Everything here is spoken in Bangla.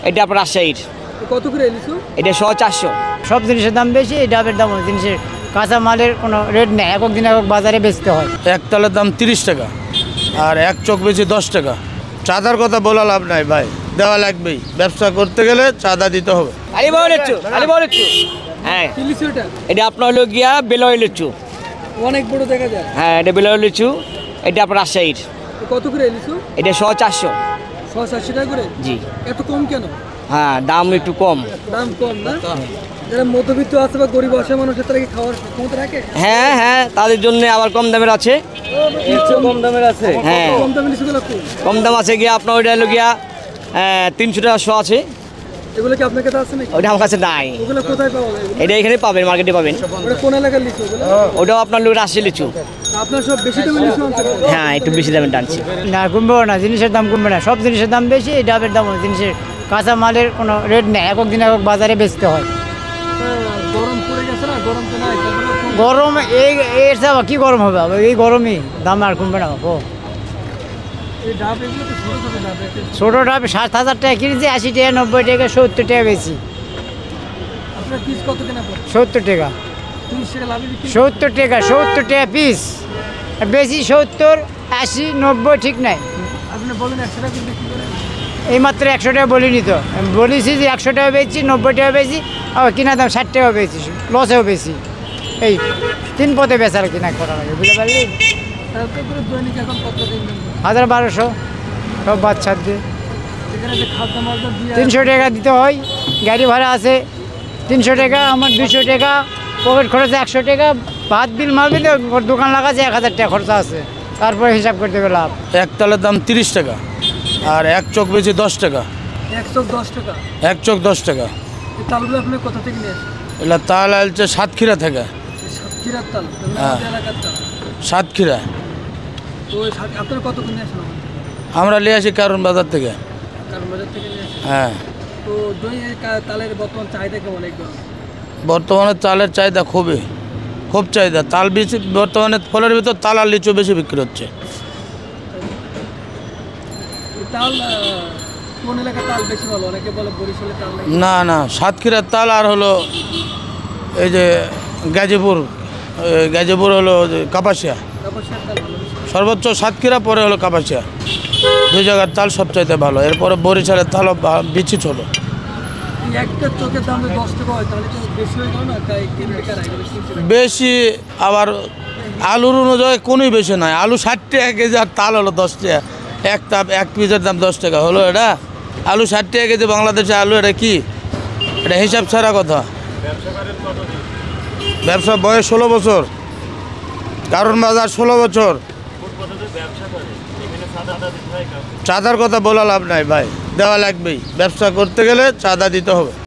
এটা আপনার রাজশাহীর। কত করে লিচু? এটা 100-400। সব জিনিসের দাম বেশি, এই ডাবের দাম জিনিসের কাঁচা মালের কোনো রেট নেই, একক দিন একক বাজারে বেচতে হয়। একতলার দাম 30 টাকা আর এক চোখ বেশি 10 টাকা। চাঁদার কথা বলা লাভ নাই ভাই, দেওয়া লাগবেই। ব্যবসা করতে গেলে চাঁদা দিতে হবে। হ্যাঁ, কি লিচু এটা? এটা আপনার হলো গিয়া বেলয় লিচু। অনেক বড় দেখা যায়। হ্যাঁ, এটা বেলয় লিচু। এটা আপনার রাজশাহীর। কত করে লিচু? এটা 100-400। 180 টাকা করে? জি। এত কম কেন? হ্যাঁ, দাম একটু কম। দাম কম না? যারা মধ্যবিত্ত আছে বা গরিব অসহায় মানুষ তারা কি খাওয়ার ক্ষমতা রাখে? হ্যাঁ, তাদের জন্য আবার কম দামের আছে। কম দামের আছে? হ্যাঁ, কম দামের লিচুগুলো কি? কম দাম আছে গিয়া আপনার ওইটা হলো গিয়া 300 টাকা 100 আছে। এগুলো কি আপনার কাছে আছে নাকি? ওইটা আমার কাছে নাই। ওগুলো কোথায় পাওয়া যায়? এটা এখানে পাবেন, মার্কেটে পাবেন। ওটা কোন এলাকার লিচু ওগুলো? ওটাও আপনার লোক রাজশাহী লিচু। আপনার সব বেশি দামের লিচু আনতে হবে? হ্যাঁ, একটু বেশি দামে টানছি। না, কমবে না, জিনিসের দাম কমবে না, সব জিনিসের দাম বেশি, এই ডাবের দাম জিনিসের কাঁচা মালের কোনো রেট নেই, একক দিন একক বাজারে বেচতে হয়। গরম পড়ে গেছে না? গরম তো নাই। গরম এর চাপ কি গরম হবে, এই গরমই দাম আর কমবে না। এই ডাব এগুলো তো ছোট ছোট ডাব। ছোটো ডাব 7,000 টাকা কিনেছি, 80 টাকা 90 টাকা 70 টাকা বেশি। আপনার পিস কত কেনা পড়ে? 70 টাকা 30 টাকা লাভে বিক্রি? 70 টাকা পিস, আর বেশি 70, 80, 90 ঠিক নাই। আপনি বলেন 100 টাকা করে বিক্রি করেন? এইমাত্র 100 টাকা বলিনি তো, আমি বলেছি যে 100 টাকা বেচছি, 90 টাকা বেশি, আবার কিনা দাম 60 টাকা বেশি, লসেও বেশি। এই 3 পথে বেচার কিনা করা লাগে, বুঝতে পারলি? তারপরে করে দৈনিক এখন কত টাকা ইনকাম করেন? 1,000-1,200 সব বাচ্চার দিয়ে। এখানে যে খাদ্য মাদ্য দিয়ে 300 টাকা দিতে হয়, গাড়ি ভাড়া আছে 300 টাকা, আমার 200 টাকা, পকেট খরচ 100 টাকা, ভাত বিল মারবি তো দোকান লাগাচ্ছে 1,000 টাকা খরচা আছে, তারপরে হিসাব করতে গেলে লাভ। একতলার দাম 30 টাকা আর এক চোখ বেশি 10 টাকা। 110 টাকা? এক চোখ 10 টাকা। এই তালগুলো আপনি কোথা থেকে নিয়ে আসেন? এগুলো তাল আলছে সাতক্ষীরা থেকে। সাতক্ষীরার তাল? হ্যাঁ। এলাকার তাল? সাতক্ষীরা। তো আপনার কত কিনে আসেন? আমরা নিয়ে আসি কারণ বাজার থেকে। কারণ বাজার থেকে নিয়ে আসেন? হ্যাঁ। তো দই তালের বর্তমান চাহিদা কেমন? একদম বর্তমানে তালের চাহিদা খুব চাহিদা। তাল বেশি বর্তমানে, ফলের ভিতর তাল আর লিচু বেশি বিক্রি হচ্ছে। তাল কোন এলাকার তাল বেশি ভালো? অনেকে বলে বরিশালের তাল নাকি? না, সাতক্ষীরার তাল আর হলো এই যে গাজীপুর হলো কাপাসিয়া। কাপাসিয়ার তাল ভালো বেশি? সর্বোচ্চ সাতক্ষীরা, পরে হলো কাপাসিয়া। 2 জায়গার তাল সবচাইতে ভালো। এরপরে বরিশালের তালও বিচি ছোট। এই একটা চোখের দাম 10 টাকা হয়, তাহলে তো বেশি হয়ে গেল না? তাই কিনবে কারা এগুলো? বেশি আবার আলুর অনুযায়ী কোনোই বেশি নাই। আলু 60 টাকা কেজি আর তাল হলো 10 টাকা। এক পিসের দাম 10 টাকা হলো। এটা আলু 60 টাকা কেজি, বাংলাদেশে আলু, এটা কি? এটা হিসাব ছাড়া কথা। ব্যবসা বয়স 16 বছর, কারণ বাজার 16 বছর। চাঁদার কথা বলা লাভ নাই ভাই, দেওয়া লাগবেই। ব্যবসা করতে গেলে চাঁদা দিতে হবে।